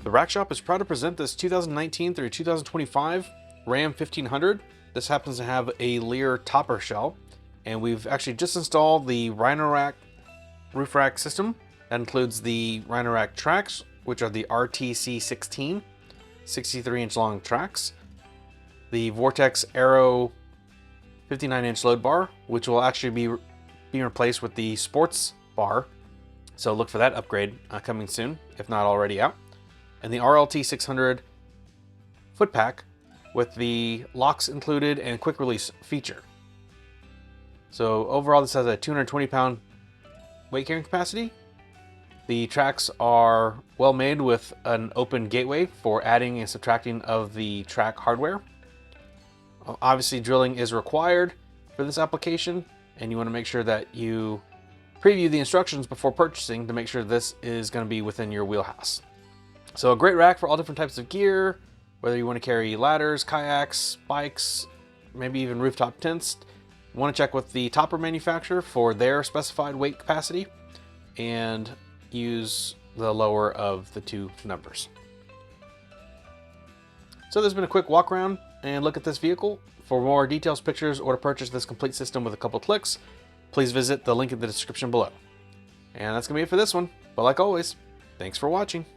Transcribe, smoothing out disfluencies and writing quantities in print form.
The Rack Shop is proud to present this 2019 through 2025 Ram 1500. This happens to have a Leer topper shell, and we've actually just installed the Rhino-Rack roof rack system. That includes the Rhino-Rack tracks, which are the RLT600, 63-inch long tracks, the Vortex Aero 59-inch load bar, which will actually be being replaced with the sports bar. So look for that upgrade coming soon, if not already out. And the RLT600 foot pack with the locks included and quick release feature. So overall, this has a 220-pound weight carrying capacity. The tracks are well made with an open gateway for adding and subtracting of the track hardware. Obviously, drilling is required for this application, and you want to make sure that you preview the instructions before purchasing to make sure this is going to be within your wheelhouse. So a great rack for all different types of gear, whether you want to carry ladders, kayaks, bikes, maybe even rooftop tents. You want to check with the topper manufacturer for their specified weight capacity and use the lower of the two numbers. So there's been a quick walk around and look at this vehicle. For more details, pictures, or to purchase this complete system with a couple clicks, please visit the link in the description below. And that's going to be it for this one. But like always, thanks for watching.